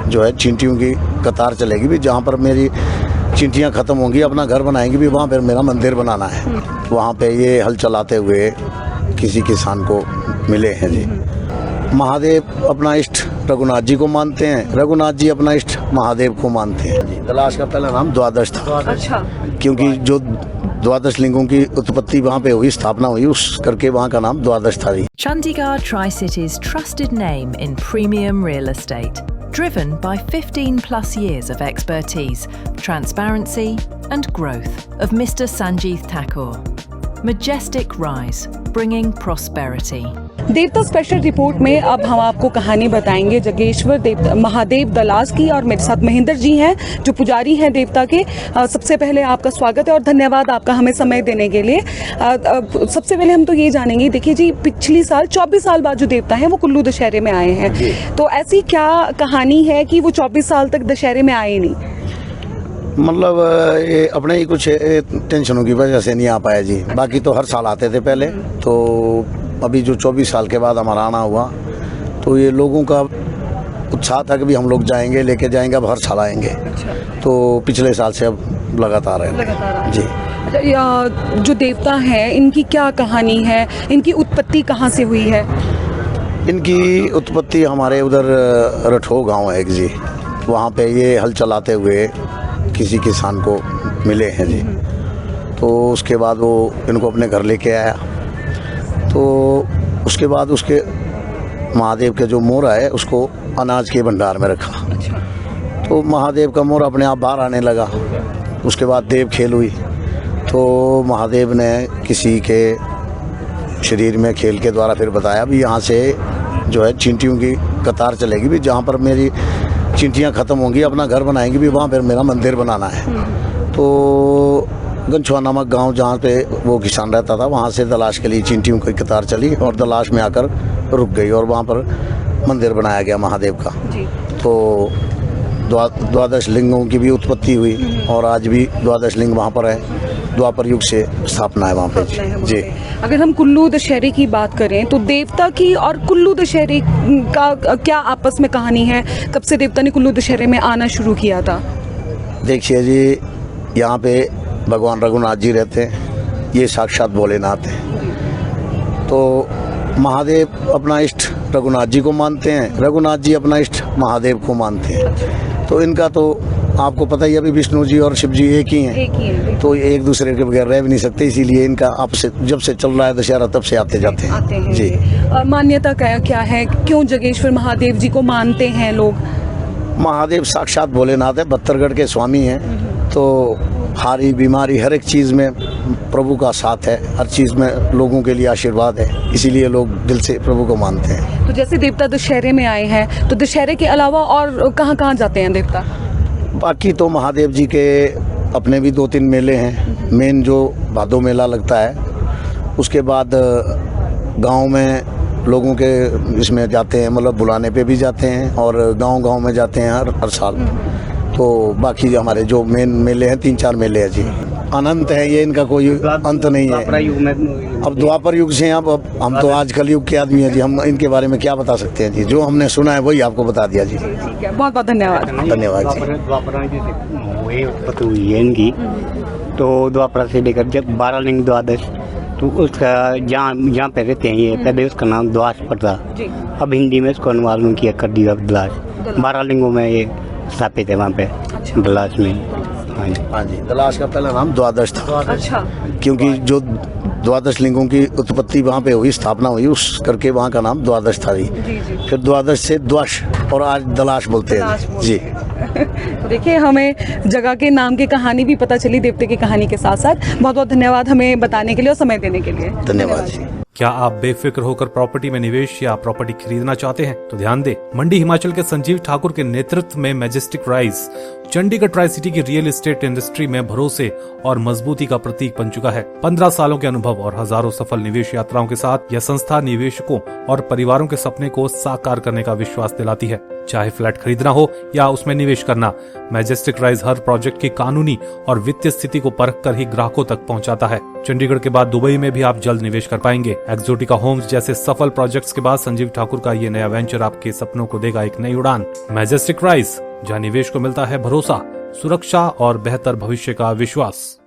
जो है चींटियों की कतार चलेगी भी, जहाँ पर मेरी चींटियाँ ख़त्म होंगी अपना घर बनाएंगी भी, वहाँ पर मेरा मंदिर बनाना है। वहाँ पे ये हल चलाते हुए किसी किसान को मिले हैं जी। महादेव अपना इष्ट रघुनाथ जी को मानते हैं, रघुनाथ जी अपना इष्ट महादेव को मानते हैं जी। तलाश का पहला नाम द्वादश था। अच्छा। क्योंकि जो द्वादश लिंगों की उत्पत्ति वहाँ पे हुई, स्थापना हुई, उस करके वहाँ का नाम द्वादश था जी। Chandigarh Tri-City's trusted name in premium real estate, driven by 15 plus years of expertise, transparency and growth of Mr. Sanjeev Thakur. Majestic rise, bringing prosperity. देवता स्पेशल रिपोर्ट में अब हम आपको कहानी बताएंगे जगेश्वर देवता महादेव दलास की, और मेरे साथ महेंद्र जी हैं जो पुजारी हैं देवता के। सबसे पहले आपका स्वागत है और धन्यवाद आपका हमें समय देने के लिए। सबसे पहले हम तो ये जानेंगे, देखिए जी, पिछली साल 24 साल बाद जो देवता हैं वो कुल्लू दशहरे में आए हैं, तो ऐसी क्या कहानी है कि वो 24 साल तक दशहरे में आए नहीं? मतलब ये अपने ही कुछ टेंशनों की वजह से नहीं आ पाया जी। बाकी तो हर साल आते थे पहले, तो अभी जो 24 साल के बाद हमारा आना हुआ, तो ये लोगों का उत्साह था कि भी हम लोग जाएंगे, लेके जाएंगे, अब हर साल आएंगे। अच्छा। तो पिछले साल से अब लगातार है जी। अच्छा, जो देवता हैं इनकी क्या कहानी है, इनकी उत्पत्ति कहाँ से हुई है? इनकी उत्पत्ति हमारे उधर रठो गांव है एक जी, वहाँ पे ये हल चलाते हुए किसी किसान को मिले हैं जी। तो उसके बाद वो इनको अपने घर लेके आया, तो उसके बाद उसके महादेव के जो मोरा है उसको अनाज के भंडार में रखा। अच्छा। तो महादेव का मोरा अपने आप बाहर आने लगा। उसके बाद देव खेल हुई, तो महादेव ने किसी के शरीर में खेल के द्वारा फिर बताया भी यहाँ से जो है चींटियों की कतार चलेगी भी, जहाँ पर मेरी चींटियाँ ख़त्म होंगी अपना घर बनाएंगी भी, वहाँ पर मेरा मंदिर बनाना है। तो गंछुआ नामक गांव जहाँ पे वो किसान रहता था, वहाँ से दलाश के लिए चींटियों की कतार चली और दलाश में आकर रुक गई, और वहाँ पर मंदिर बनाया गया महादेव का जी। तो द्वादश लिंगों की भी उत्पत्ति हुई, और आज भी द्वादश लिंग वहाँ पर है। द्वापर युग से स्थापना है वहाँ पे जी। अगर हम कुल्लू दशहरे की बात करें तो देवता की और कुल्लू दशहरे का क्या आपस में कहानी है? कब से देवता ने कुल्लू दशहरे में आना शुरू किया था? देखिए जी, यहाँ पे भगवान रघुनाथ जी रहते हैं, ये साक्षात भोलेनाथ हैं। तो महादेव अपना इष्ट रघुनाथ जी को मानते हैं, रघुनाथ जी अपना इष्ट महादेव को मानते हैं। तो इनका तो आपको पता ही है, अभी विष्णु जी और शिव जी एक ही हैं, तो एक दूसरे के बगैर रह भी नहीं सकते, इसीलिए इनका आपसे जब से चल रहा है दशहरा तब से आते जाते हैं जी। मान्यता क्या है, क्यों जगेश्वर महादेव जी को मानते हैं लोग? महादेव साक्षात भोलेनाथ है, बत्तरगढ़ के स्वामी हैं। तो हारी बीमारी हर एक चीज़ में प्रभु का साथ है, हर चीज़ में लोगों के लिए आशीर्वाद है, इसीलिए लोग दिल से प्रभु को मानते हैं। तो जैसे देवता दशहरे में आए हैं, तो दशहरे के अलावा और कहाँ कहाँ जाते हैं देवता? बाकी तो महादेव जी के अपने भी 2-3 मेले हैं। मेन जो भादो मेला लगता है, उसके बाद गांव में लोगों के इसमें जाते हैं, मतलब बुलाने पे भी जाते हैं, और गांव-गांव में जाते हैं हर साल। तो बाकी हमारे जो मेन मेले हैं 3-4 मेले हैं जी। अनंत है ये, इनका कोई अंत नहीं है। अब द्वापर युग से अब हम तो आजकल युग के आदमी हैं जी, हम इनके बारे में क्या बता सकते हैं जी। जो हमने सुना है वही आपको बता दिया जी। ठीक है, बहुत बहुत धन्यवाद। धन्यवाद जी। उत्पत्ति हुई है इनकी, तो द्वापर से लेकर जब 12 लिंग द्वादश, तो उसका जहाँ पे रहते हैं ये, पहले उसका नाम द्वास पर था, अब हिंदी में इसको अनुवाद किया कर दिया दलाश। 12 लिंगों में ये स्थापित है वहाँ पे दलाश में। हाँ जी, दलाश का पहला नाम द्वादश था। अच्छा। क्योंकि जो द्वादश लिंगों की उत्पत्ति वहाँ पे हुई, स्थापना हुई, उस करके वहाँ का नाम द्वादश था जी। फिर द्वादश से द्वाश, और आज दलाश बोलते हैं जी। तो देखिए, हमें जगह के नाम की कहानी भी पता चली, देवते की कहानी के साथ साथ। बहुत बहुत धन्यवाद हमें बताने के लिए और समय देने के लिए। धन्यवाद जी। क्या आप बेफिक्र होकर प्रॉपर्टी में निवेश या प्रॉपर्टी खरीदना चाहते हैं? तो ध्यान दें, मंडी हिमाचल के संजीव ठाकुर के नेतृत्व में majestic rise Chandigarh tri city की रियल एस्टेट इंडस्ट्री में भरोसे और मजबूती का प्रतीक बन चुका है। 15 सालों के अनुभव और हजारों सफल निवेश यात्राओं के साथ यह संस्था निवेशकों और परिवारों के सपने को साकार करने का विश्वास दिलाती है। चाहे फ्लैट खरीदना हो या उसमें निवेश करना, मैजेस्टिक राइज हर प्रोजेक्ट की कानूनी और वित्तीय स्थिति को परख कर ही ग्राहकों तक पहुंचाता है। चंडीगढ़ के बाद दुबई में भी आप जल्द निवेश कर पाएंगे। एक्सोटिका होम्स जैसे सफल प्रोजेक्ट्स के बाद संजीव ठाकुर का ये नया वेंचर आपके सपनों को देगा एक नई उड़ान। मैजेस्टिक राइज, जहां निवेश को मिलता है भरोसा, सुरक्षा और बेहतर भविष्य का विश्वास।